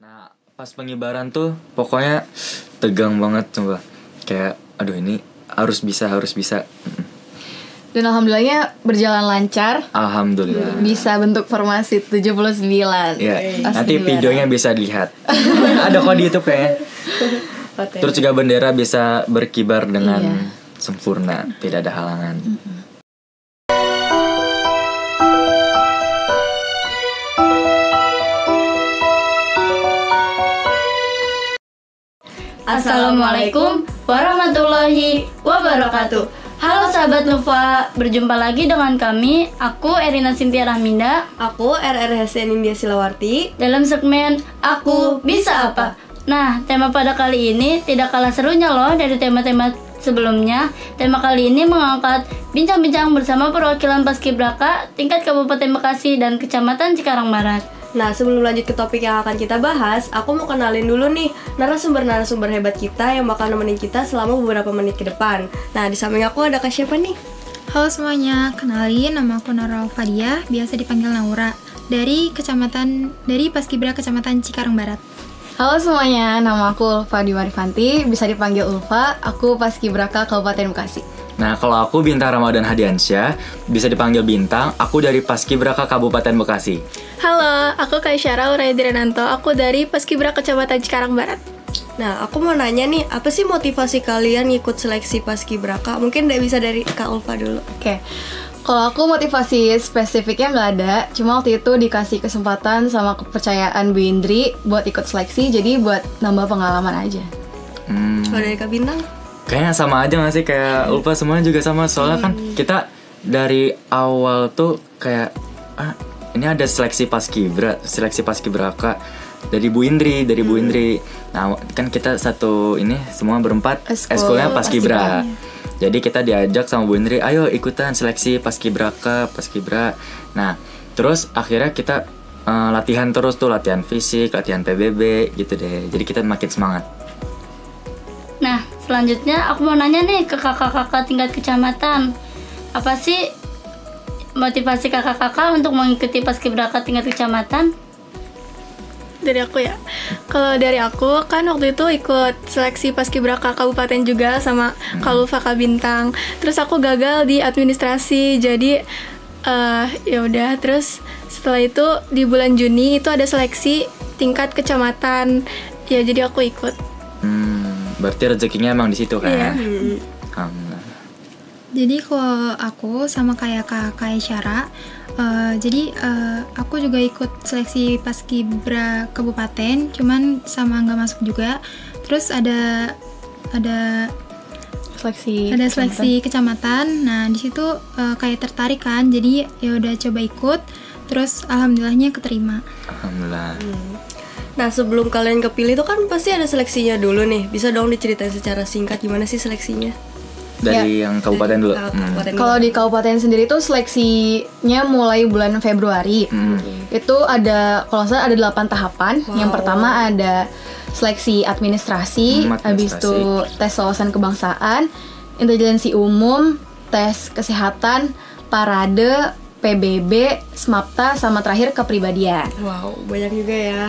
Nah, pas pengibaran tuh pokoknya tegang banget coba. Kayak aduh ini harus bisa. Dan alhamdulillahnya berjalan lancar. Alhamdulillah. Bisa bentuk formasi 79. Ya, nanti videonya bisa dilihat. Ada kok di YouTube kayaknya. Terus juga bendera bisa berkibar dengan sempurna, tidak ada halangan. Assalamualaikum warahmatullahi wabarakatuh. Halo sahabat Nufa, berjumpa lagi dengan kami. Aku Erina Cynthia Rahminda. Aku RR Hesen India Silawarti. Dalam segmen Aku Bisa Apa. Nah, tema pada kali ini tidak kalah serunya loh dari tema-tema sebelumnya. Tema kali ini mengangkat bincang-bincang bersama perwakilan Paskibraka tingkat Kabupaten Bekasi dan Kecamatan Cikarang Barat. Nah, sebelum lanjut ke topik yang akan kita bahas, aku mau kenalin dulu nih narasumber hebat kita yang bakal nemenin kita selama beberapa menit ke depan. Nah, di samping aku ada Kak siapa nih? Halo semuanya, kenalin nama aku Nora Fadia, biasa dipanggil Naura, dari Paskibra Kecamatan Cikarang Barat. Halo semuanya, nama aku Ulfa Dimarifanti, bisa dipanggil Ulfa. Aku Paskibraka Kabupaten Bekasi. Nah, kalau aku Bintang Ramadan Hadiansyah, bisa dipanggil Bintang. Aku dari Paskibraka Kabupaten Bekasi. Halo, aku Kaisyara Uraidirananto. Aku dari Paskibra Kecamatan Cikarang Barat. Nah, aku mau nanya nih, apa sih motivasi kalian ngikut seleksi Paskibraka? Mungkin bisa dari Kak Ulfa dulu. Oke. Kalau aku motivasi spesifiknya nggak ada, cuma waktu itu dikasih kesempatan sama kepercayaan Bu Indri buat ikut seleksi, jadi buat nambah pengalaman aja. Kalau dari Kak Bintang? Kayaknya sama aja gak sih kayak Ulfa, semuanya juga sama. Soalnya kan kita dari awal tuh kayak ini ada seleksi Paskibraka dari Bu Indri. Nah, kan kita satu ini semua berempat eskulnya Paskibra. Jadi kita diajak sama Bu Indri, ayo ikutan seleksi Paskibra. Nah, terus akhirnya kita latihan terus tuh, latihan fisik, latihan PBB gitu deh. Jadi kita makin semangat. Nah, selanjutnya aku mau nanya nih ke kakak-kakak tingkat kecamatan. Apa sih motivasi kakak-kakak untuk mengikuti Paskibraka tingkat kecamatan? Dari aku ya. Kalau dari aku kan waktu itu ikut seleksi Paskibraka Kabupaten juga sama Kak Ulfa, Kak Bintang. Terus aku gagal di administrasi. Jadi ya udah, terus setelah itu di bulan Juni itu ada seleksi tingkat kecamatan. Ya jadi aku ikut. Berarti rezekinya emang di situ kan? Iya. Alhamdulillah. Jadi kalau aku sama kayak Kak Kaisyara, aku juga ikut seleksi Paskibra Kabupaten, cuman sama nggak masuk juga. Terus ada seleksi kecamatan. Nah di situ kayak tertarik kan, jadi ya udah coba ikut. Terus alhamdulillahnya keterima. Alhamdulillah. Nah, sebelum kalian kepilih itu kan pasti ada seleksinya dulu nih. Bisa dong diceritain secara singkat gimana sih seleksinya? Dari yang kabupaten dulu. Kalau di kabupaten sendiri tuh seleksinya mulai bulan Februari. Itu ada, kalau nggak salah ada 8 tahapan. Yang pertama ada seleksi administrasi, habis itu tes wawasan kebangsaan, intelijensi umum, tes kesehatan, parade, PBB, SMAPTA, sama terakhir kepribadian. Wow, banyak juga ya.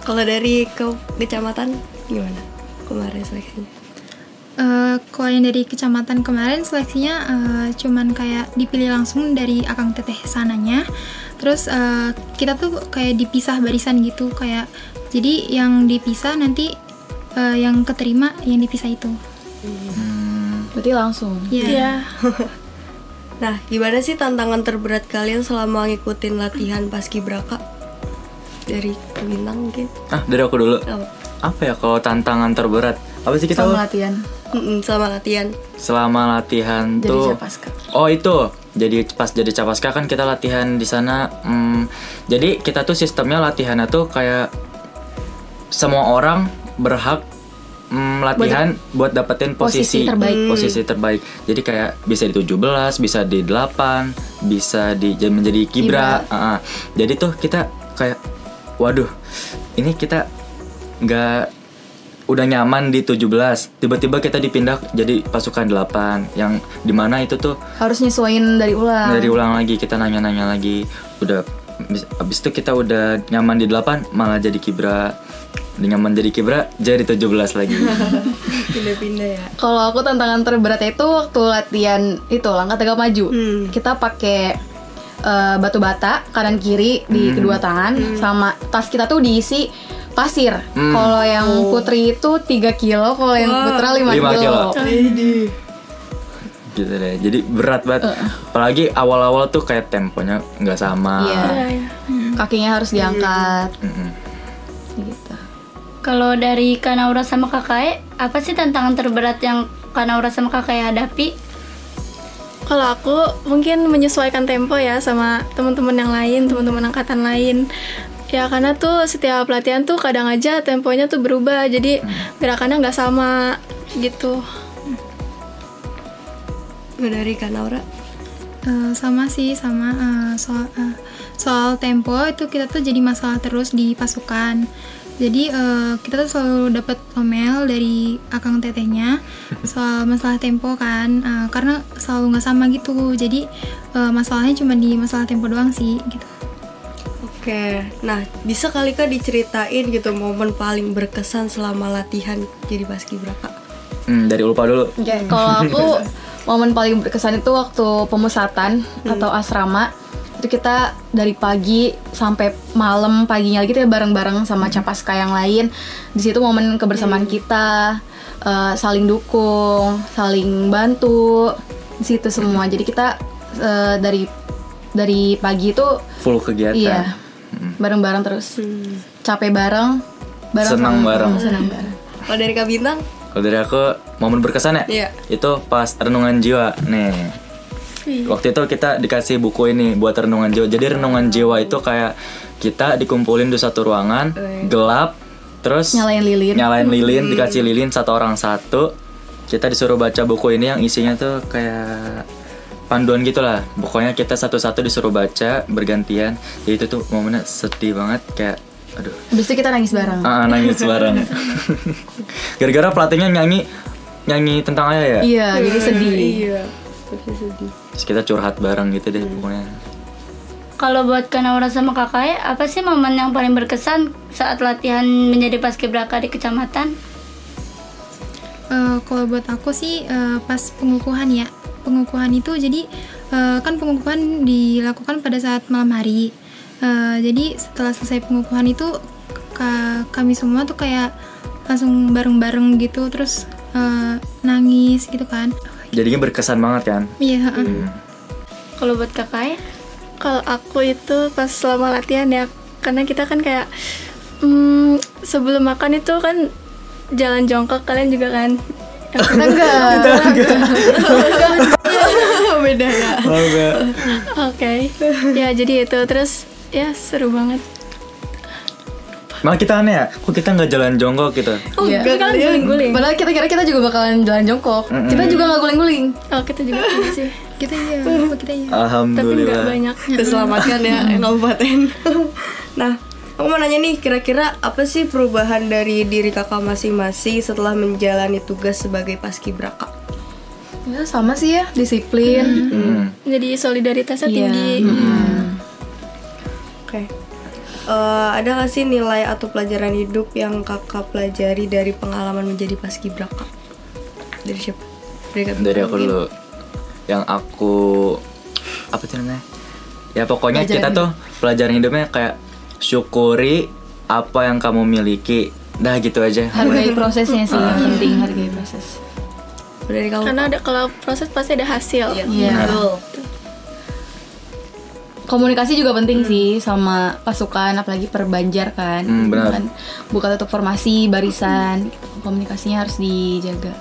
Kalau dari kecamatan gimana kemarin seleksinya? Kalau yang dari kecamatan kemarin seleksinya cuman kayak dipilih langsung dari akang teteh sananya. Terus kita tuh kayak dipisah barisan gitu, kayak jadi yang dipisah nanti yang keterima yang dipisah itu. Berarti langsung. Iya. Nah, gimana sih tantangan terberat kalian selama ngikutin latihan Paskibraka? Dari Bintang mungkin? Dari aku dulu. Apa ya kalau tantangan terberat? Apa sih kita? Selama latihan. Selama latihan Jadi tuh. Capaska. Oh itu. Jadi pas jadi Capaska kan kita latihan di sana. Jadi kita tuh sistemnya latihannya tuh kayak semua orang berhak latihan buat dapetin posisi terbaik. Jadi kayak bisa di 17, bisa di 8, bisa menjadi Kibra. Jadi tuh kita kayak waduh, ini kita udah nyaman di 17, tiba-tiba kita dipindah jadi pasukan 8, yang dimana itu tuh harus nyesuaiin dari ulang lagi, kita nanya-nanya lagi, udah Abis itu kita udah nyaman di 8 malah jadi kibra. Udah nyaman jadi kibra jadi 17 lagi. Pindah-pindah ya. Kalau aku tantangan terberatnya itu waktu latihan itu langkah tegak maju. Kita pakai batu bata kanan kiri di kedua tangan, sama tas kita tuh diisi pasir. Kalau yang putri itu 3 kilo, kalau yang putra 5 kilo. Gitu deh. Jadi berat banget. Apalagi awal-awal tuh kayak temponya nggak sama. Iya. Kakinya harus diangkat. Gitu. Kalau dari Kanaura sama Kakae, apa sih tantangan terberat yang Kanaura sama Kakae hadapi? Kalau aku mungkin menyesuaikan tempo ya sama teman-teman yang lain, teman-teman angkatan lain. Ya karena tuh setiap latihan tuh kadang aja temponya tuh berubah, jadi gerakannya nggak sama gitu. Dari Kanaura? Sama sih, soal tempo itu kita tuh jadi masalah terus di pasukan. Jadi kita tuh selalu dapat omel dari akang tetehnya soal masalah tempo kan, karena selalu nggak sama gitu. Jadi masalahnya cuma di masalah tempo doang sih gitu. Oke, nah bisa kali Kak diceritain gitu momen paling berkesan selama latihan jadi paskibraka? Dari Ulfa dulu. Kalau aku momen paling berkesan itu waktu pemusatan atau asrama. Itu kita dari pagi sampai malam paginya lagi kita bareng-bareng sama Capaska yang lain. Di situ momen kebersamaan kita, saling dukung, saling bantu, di situ semua. Jadi kita dari pagi itu Full kegiatan. iya, bareng-bareng terus, capek bareng, Senang bareng. senang bareng. Kalau dari Kak Bintang? Kalau dari aku momen berkesan ya, Iya. itu pas renungan jiwa nih. Waktu itu kita dikasih buku ini buat renungan jiwa. Jadi renungan jiwa itu kayak kita dikumpulin di satu ruangan gelap, terus Nyalain lilin. dikasih lilin satu orang satu. Kita disuruh baca buku ini yang isinya tuh kayak panduan gitulah. Pokoknya kita satu-satu disuruh baca bergantian. Jadi itu tuh momennya sedih banget, kayak aduh. Habis itu kita nangis bareng. Nangis bareng. Gara-gara pelatihnya nyanyi tentang ayah ya. Iya, jadi sedih. Iya, sedih. Terus kita curhat bareng gitu deh pokoknya. Kalau buat Kanaura sama Kakae, apa sih momen yang paling berkesan saat latihan menjadi paskibraka di kecamatan? Kalau buat aku sih pas pengukuhan ya. Pengukuhan itu jadi kan pengukuhan dilakukan pada saat malam hari. Jadi setelah selesai pengukuhan itu kami semua tuh kayak langsung bareng-bareng gitu, terus nangis gitu kan. Jadinya berkesan banget kan? Iya. Kalau buat Kakae? Kalau aku itu pas selama latihan ya, karena kita kan kayak sebelum makan itu kan jalan jongkok, kalian juga kan? Enggak. Beda ya. Oke. Ya jadi itu, terus ya seru banget. Malah kita aneh ya, kok kita nggak jalan jongkok gitu? Iya. Kan guling-guling. Padahal kita kira kita juga bakalan jalan jongkok. Kita juga nggak guling-guling. Oh kita juga gitu sih. Kita iya, kita iya. Tapi nggak Alhamdulillah. banyak. Terselamatkan ya kabupaten. Nah, aku mau nanya nih, kira-kira apa sih perubahan dari diri kakak masing-masing setelah menjalani tugas sebagai paskibraka? Ya sama sih ya, disiplin. Jadi solidaritasnya Iya. tinggi. Oke. Ada gak sih nilai atau pelajaran hidup yang kakak pelajari dari pengalaman menjadi paskibraka? Dari siapa? Dari aku dulu. Yang aku apa sih namanya? Ya pokoknya Pelajaran kita tuh pelajaran hidupnya kayak syukuri apa yang kamu miliki. Dah gitu aja. Hargai prosesnya sih, yang penting hargai proses. Dari kamu? Karena kalau proses pasti ada hasil. Iya. Betul. Komunikasi juga penting sih sama pasukan, apalagi perbanjar kan. Benar. Kan buka tutup formasi, barisan, komunikasinya harus dijaga.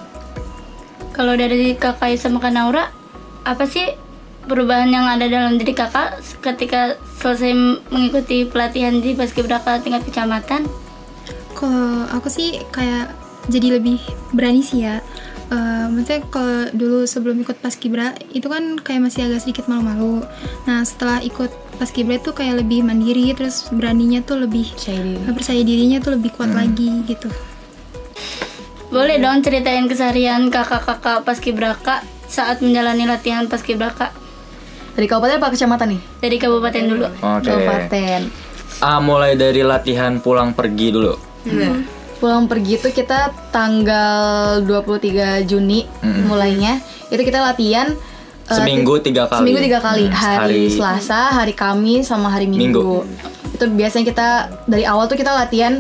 Kalau dari Kakak sama Kanaura, apa sih perubahan yang ada dalam diri kakak ketika selesai mengikuti pelatihan di paskibraka tingkat kecamatan? Kalau aku sih kayak jadi lebih berani sih ya. Maksudnya kalau dulu sebelum ikut paskibra itu kan kayak masih agak sedikit malu-malu. Nah setelah ikut paskibra itu kayak lebih mandiri, terus beraninya tuh lebih percaya dirinya tuh lebih kuat lagi gitu. Boleh dong ceritain keseharian kakak-kakak paskibraka saat menjalani latihan paskibraka? Dari kabupaten apa kecamatan nih? Dari kabupaten dulu. Oke. Kabupaten. Mulai dari latihan pulang pergi dulu. Pulang pergi itu kita tanggal 23 Juni mulainya. Itu kita latihan Seminggu 3 kali. Seminggu 3 kali. Hari Selasa, hari Kamis, sama hari Minggu. Itu biasanya kita dari awal tuh kita latihan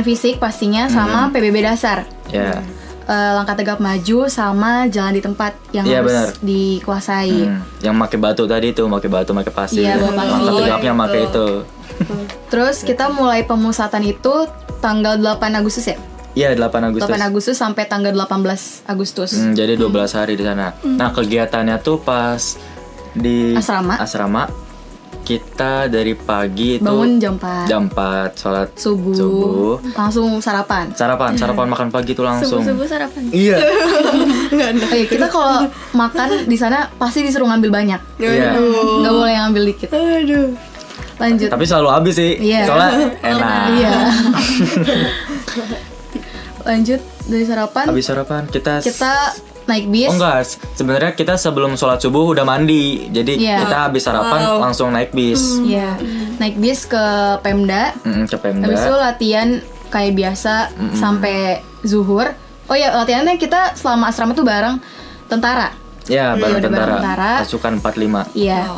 fisik pastinya sama PBB dasar. Ya. Langkah tegap maju sama jalan di tempat yang harus dikuasai. Yang pakai batu tadi tuh, pakai batu, pakai pasir. Iya, bawa pasir. Langkah tegapnya pakai itu. Terus kita mulai pemusatan itu tanggal 8 Agustus ya? Iya, 8 Agustus. 8 Agustus sampai tanggal 18 Agustus. Jadi 12 hari di sana. Nah, kegiatannya tuh pas di asrama kita dari pagi itu bangun jam 4. Jam 4 sholat subuh. Langsung sarapan makan pagi tuh langsung. Subuh sarapan. Iya. Kita kalau makan di sana pasti disuruh ngambil banyak. Iya. Nggak boleh ngambil dikit. Aduh. Lanjut. Tapi selalu habis sih. Iya. Soalnya enak. Iya. Lanjut dari sarapan. Habis sarapan kita naik bis. Oh enggak, sebenarnya kita sebelum sholat subuh udah mandi. Jadi kita habis sarapan langsung naik bis. Iya. Naik bis ke Pemda. Ke Pemda. Habis itu latihan kayak biasa sampai zuhur. Oh ya, latihannya kita selama asrama tuh bareng tentara. Ya, bareng tentara. Pasukan 45. Iya.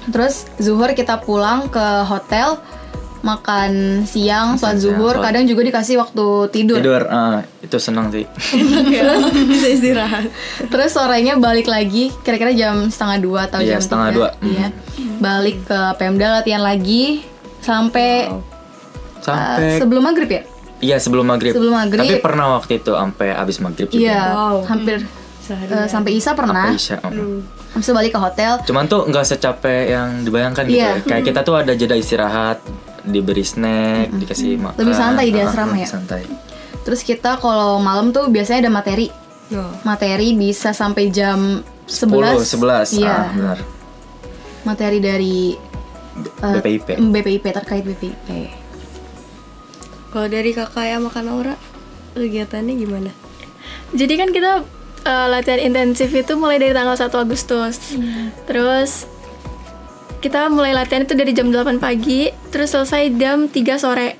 Terus zuhur kita pulang ke hotel, makan siang, sholat zuhur, kadang juga dikasih waktu tidur. Itu senang sih. Terus bisa istirahat. Terus sorenya balik lagi, kira-kira jam 1:30 atau jam 3. Iya. Balik ke Pemda latihan lagi sampai sebelum maghrib ya? Iya, sebelum maghrib. Tapi pernah waktu itu sampai habis maghrib juga. Iya, hampir sampai Isya pernah. Habis itu balik ke hotel. Cuman tuh nggak secapek yang dibayangkan gitu. Kayak kita tuh ada jeda istirahat, diberi snack, dikasih makan. Lebih santai di asrama ya. Santai. Terus kita kalau malam tuh biasanya ada materi. Materi bisa sampai jam 11. 11. Iya. Benar. Materi dari BPIP terkait BPIP. Kalau dari kakak yang makan Aura, kegiatannya gimana? Jadi kan kita latihan intensif itu mulai dari tanggal 1 Agustus. Terus kita mulai latihan itu dari jam 8 pagi, terus selesai jam 3 sore.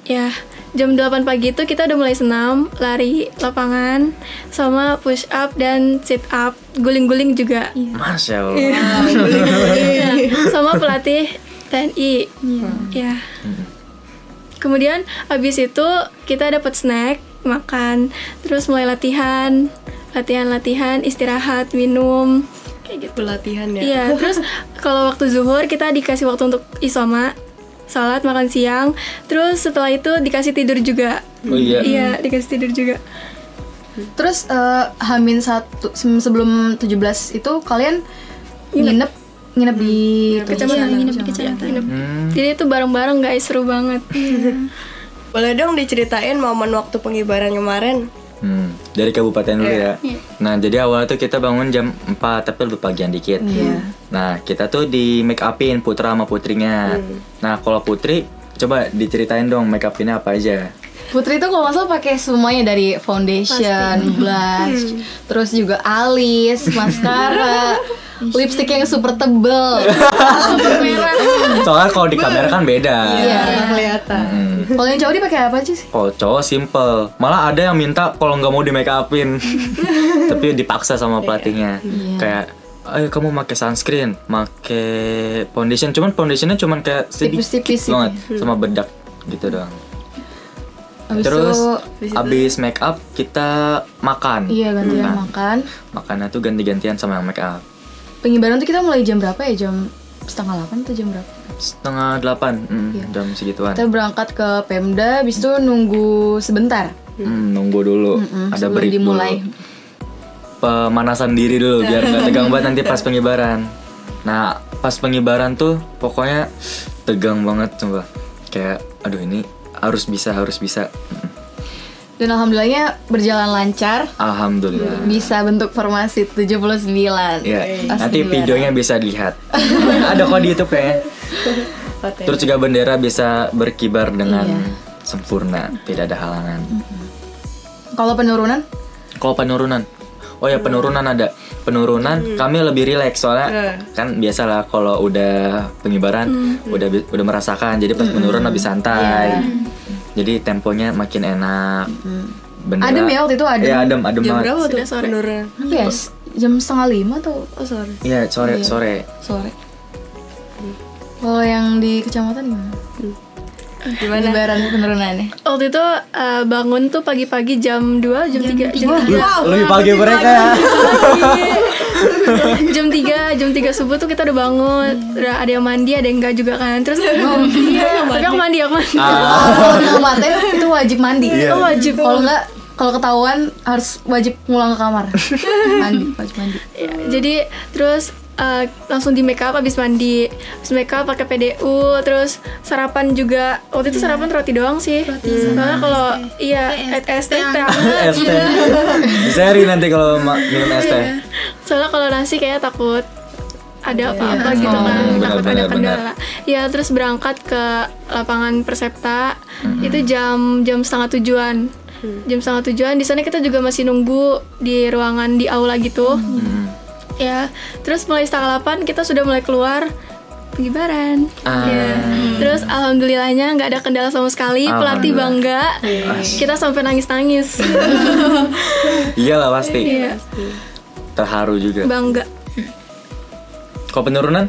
Ya, jam 8 pagi itu kita udah mulai senam, lari lapangan, sama push up dan sit up, guling-guling juga. Masya Allah. Sama pelatih TNI. Ya. Kemudian habis itu kita dapat snack, makan, terus mulai latihan, istirahat, minum, kayak gitu. Latihan ya. Iya, terus kalau waktu zuhur kita dikasih waktu untuk isoma, salat, makan siang, terus setelah itu dikasih tidur juga. Oh iya. Iya, dikasih tidur juga. Terus H-1 sebelum 17 itu kalian nginep di kecamatan. Jadi itu bareng-bareng guys, seru banget. Boleh dong diceritain momen waktu pengibaran kemarin? Dari kabupaten dulu ya. Nah, jadi awalnya tuh kita bangun jam 4, tapi lebih pagian dikit. Nah, kita tuh di make upin Putra sama putrinya. Nah, kalau Putri, coba diceritain dong make upinnya apa aja. Putri tuh kalau nggak salah pakai semuanya dari foundation, blush, terus juga alis, maskara, lipstick yang super tebel, super merah. Soalnya kalau di kamera kan beda. Iya, kelihatan. Kalau yang cowok dipakai apa aja sih? Kalau cowok simple, malah ada yang minta kalau nggak mau di make upin, tapi dipaksa sama pelatihnya. Kayak, ayo kamu pakai sunscreen, pakai foundation. Cuman foundationnya cuman kayak sedikit banget, sama bedak gitu doang. Terus abis make up kita makan. Iya, gantian makan. Makannya tuh ganti-gantian sama yang make up. Pengibaran tuh kita mulai jam berapa ya? Jam 7:30 atau jam berapa? 7:30, jam segituan. Kita berangkat ke Pemda, habis itu nunggu sebentar. Nunggu dulu, ada break dimulai. Dulu. Pemanasan diri dulu biar nggak tegang banget nanti pas pengibaran. Nah, pas pengibaran tuh pokoknya tegang banget coba. Kayak, aduh ini harus bisa. Dan alhamdulillahnya berjalan lancar. Alhamdulillah. Bisa bentuk formasi 79. Iya. Nanti videonya bisa dilihat. Ada kok di YouTube kayaknya. Terus juga bendera bisa berkibar dengan sempurna, tidak ada halangan. Kalau penurunan? Oh ya, penurunan ada. penurunan kami lebih rileks soalnya kan biasalah kalau udah pengibaran udah merasakan, jadi pas menurun lebih santai. Jadi temponya makin enak. Bener. Adem ya waktu itu adem. Iya, adem Jam banget. berapa tuh Sudah sore. penurunan? Yes, jam 4:30 atau Oh sorry. Iya, sore. sore. Kalau yang di kecamatan gimana? Gimana? Pengibaran penurunannya. Waktu itu bangun tuh pagi-pagi jam 2, jam 3, jam 3. Lebih pagi mereka ya. Jam 3 subuh tuh kita udah bangun. Udah ada yang mandi, ada yang enggak juga kan. Terus tapi aku mandi. Kalau di kabupaten itu wajib mandi. Oh, wajib. Kalau ketahuan harus wajib pulang ke kamar. Wajib mandi. Ya, jadi terus langsung di make up habis mandi. Habis make up pakai PDU, terus sarapan juga. Waktu itu sarapan roti doang sih. Soalnya kalau es teh Es teh. Seri nanti kalau minum es teh. soalnya kalau nasi kayak takut ada apa-apa gitu kan, takut ada kendala. Ya terus berangkat ke lapangan Persepta itu jam 6:30-an. Jam 6:30-an di sana kita juga masih nunggu di ruangan di aula gitu. Ya, terus mulai 7:30 kita sudah mulai keluar pengibaran. Ya. Terus alhamdulillahnya nggak ada kendala sama sekali, pelatih bangga. Kita sampai nangis-nangis. Iyalah pasti. Iya, Terharu juga. bangga. Kok penurunan?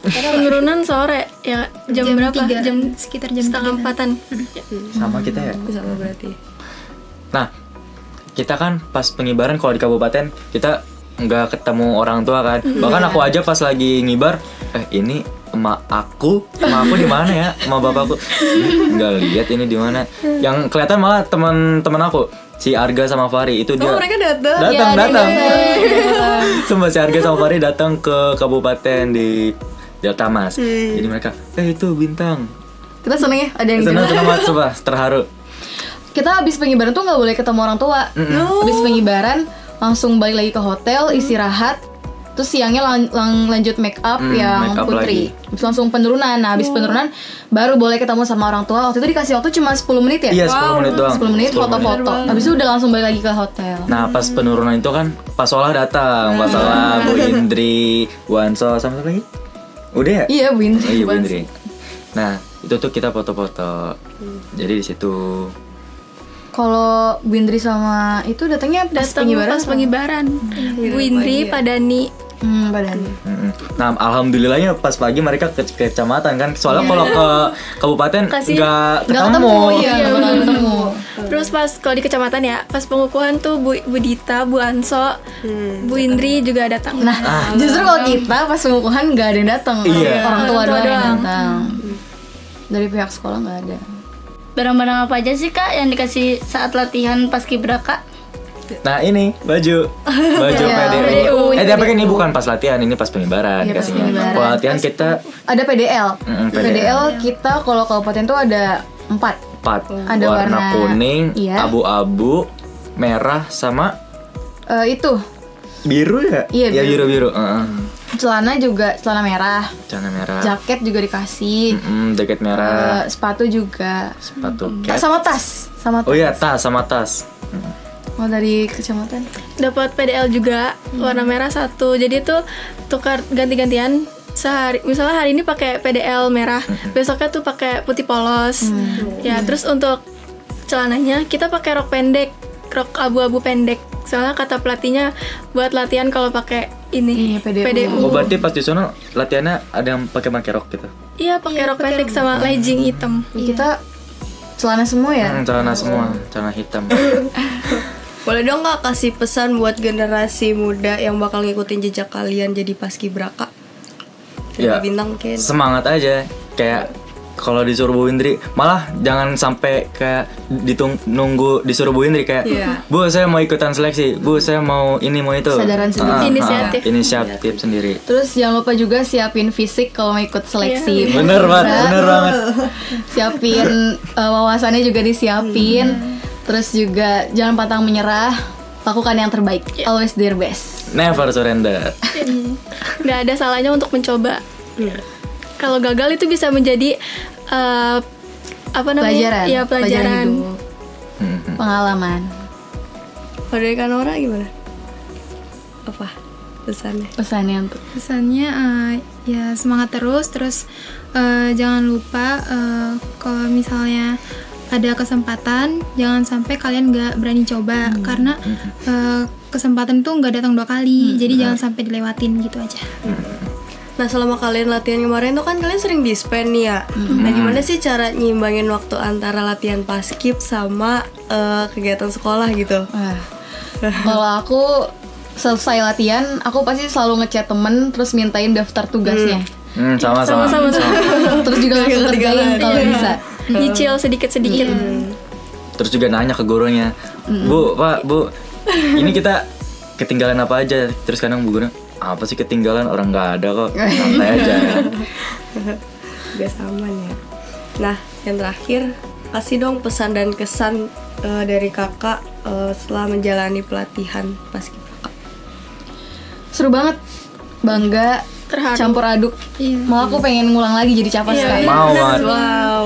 Penurunan sore ya jam berapa? 3, sekitar jam 3:30-an. Sama kita ya. Sama berarti. Nah, kita kan pas pengibaran kalau di kabupaten kita nggak ketemu orang tua kan. Bahkan aku aja pas lagi ngibar, ini emak aku di mana ya? Emak bapakku nggak lihat ini di mana. Yang kelihatan malah teman-teman aku, si Arga sama Fari itu dia. Oh mereka datang. Datang. Sumpah si Arga sama Fari datang ke kabupaten di Delta Mas. Jadi mereka, itu Bintang. Kita seneng ya, ada yang Senang gitu. banget, sumpah, terharu. Kita habis pengibaran tuh nggak boleh ketemu orang tua. Habis pengibaran langsung balik lagi ke hotel, istirahat. Terus siangnya lanjut make up yang make up Putri. lagi. Terus langsung penurunan. Nah, habis penurunan baru boleh ketemu sama orang tua. Waktu itu dikasih waktu cuma 10 menit ya? Iya, 10 menit doang. 10 menit foto-foto. Habis itu udah langsung balik lagi ke hotel. Nah pas penurunan itu kan Pak Solah datang, Pak Solah, Bu Indri, Bu Anso, sama siapa lagi? Udah ya? Iya, Bu Indri. Oh, iya Bu Indri. Nah itu tuh kita foto-foto. Jadi di situ. Kalau Bu Indri sama itu datangnya pas Datang pengibaran. pas pengibaran. Bu Indri, Pak Dani. Badan. Nah alhamdulillahnya pas pagi mereka ke kecamatan kan. Soalnya kalau ke kabupaten Kasih- nggak Nggak ketemu. Iya, nggak ketemu. Terus pas kalau di kecamatan ya, pas pengukuhan tuh Bu Dita, Bu Anso, Bu Indri juga datang. Nah, justru kalau kita pas pengukuhan nggak ada yang datang. Iya. Orang tua Orang tua doang yang doang. datang. Dari pihak sekolah nggak ada. Barang-barang apa aja sih Kak yang dikasih saat latihan paskibraka? Nah ini baju PDU. Tapi kan ini bukan pas latihan, ini pas pengibaran Iya, pas kasihnya. pengibaran. Kalau latihan kita Ada PDL. PDL. PDL kita kalau kabupaten tuh ada 4. 4 Ada warna kuning, iya. abu-abu, merah sama Itu biru ya? Iya, biru. biru. celana juga celana merah. Celana merah. Jaket juga dikasih. Jaket merah. Sepatu juga. Sepatu Tas cat. sama tas. Sama tas. Oh iya, tas sama tas. Oh, dari kecamatan. Dapat PDL juga warna merah 1. Jadi tuh tukar ganti-gantian sehari. Misalnya hari ini pakai PDL merah, besoknya tuh pakai putih polos. Ya, terus untuk celananya kita pakai rok pendek, rok abu-abu pendek. Soalnya kata pelatihnya buat latihan kalau pakai ini Iya, PDU. Oh berarti pas di sono latihannya ada yang pakai rok gitu. Iya, pakai rok pendek sama legging hitam. Kita celana semua ya. Celana semua, celana hitam. Boleh dong Kak kasih pesan buat generasi muda yang bakal ngikutin jejak kalian jadi paskibraka? Ya, Bintang mungkin. semangat aja. Kayak kalau disuruh Bu Indri, malah jangan sampai kayak nunggu disuruh Bu Indri kayak, Iya. Bu saya mau ikutan seleksi, Bu saya mau ini mau itu. Kesadaran sendiri. Inisiatif. sendiri. Terus jangan lupa juga siapin fisik kalau mau ikut seleksi. Bener banget. Siapin wawasannya juga disiapin. Terus juga jangan pantang menyerah. Lakukan yang terbaik. Always do your best. Never surrender. Nggak ada salahnya untuk mencoba. Kalau gagal itu bisa menjadi apa namanya? Pelajaran. Iya, pelajaran. hidup. Pengalaman. Kalau dari Kanora gimana? Apa? Pesannya untuk Pesannya ya semangat terus jangan lupa kalau misalnya ada kesempatan jangan sampai kalian nggak berani coba karena kesempatan tuh nggak datang 2 kali, jadi jangan sampai dilewatin gitu aja. Nah selama kalian latihan kemarin tuh kan kalian sering dispen nih ya. Nah gimana sih cara nyimbangin waktu antara latihan paskib sama kegiatan sekolah gitu? Kalau aku selesai latihan, aku pasti selalu ngechat temen terus mintain daftar tugasnya. Sama. Terus juga langsung kerjain kalau bisa. Nyicil sedikit-sedikit. Terus juga nanya ke gurunya, Bu, Pak, Bu, ini kita ketinggalan apa aja? Terus kadang bu guru, apa sih ketinggalan, orang nggak ada kok, santai aja. Gak aman ya. Nah yang terakhir, kasih dong pesan dan kesan dari kakak setelah menjalani pelatihan paskibraka. Seru banget, bangga, Terharu. campur aduk. Malah aku pengen ngulang lagi jadi capas sekali. Mau banget. Wow,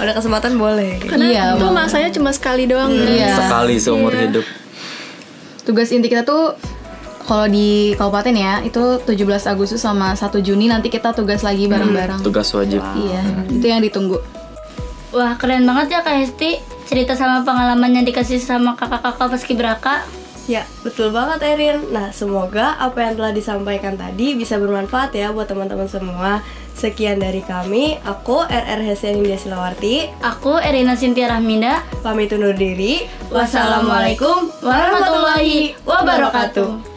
ada kesempatan boleh. Karena Iya, itu mau. masanya cuma sekali doang. Iya. Sekali seumur hidup. Tugas inti kita tuh kalau di kabupaten ya, itu 17 Agustus sama 1 Juni nanti kita tugas lagi bareng-bareng. Tugas wajib. Iya, itu yang ditunggu. Wah, keren banget ya Kak Hesti. Cerita sama pengalaman yang dikasih sama kakak-kakak paskibraka. Ya, betul banget Erin. Nah, semoga apa yang telah disampaikan tadi bisa bermanfaat ya buat teman-teman semua. Sekian dari kami, aku RR Hesya Nindya Silawarti. Aku Erina Sintia Rahminda. Pamit undur diri. Wassalamualaikum warahmatullahi wabarakatuh.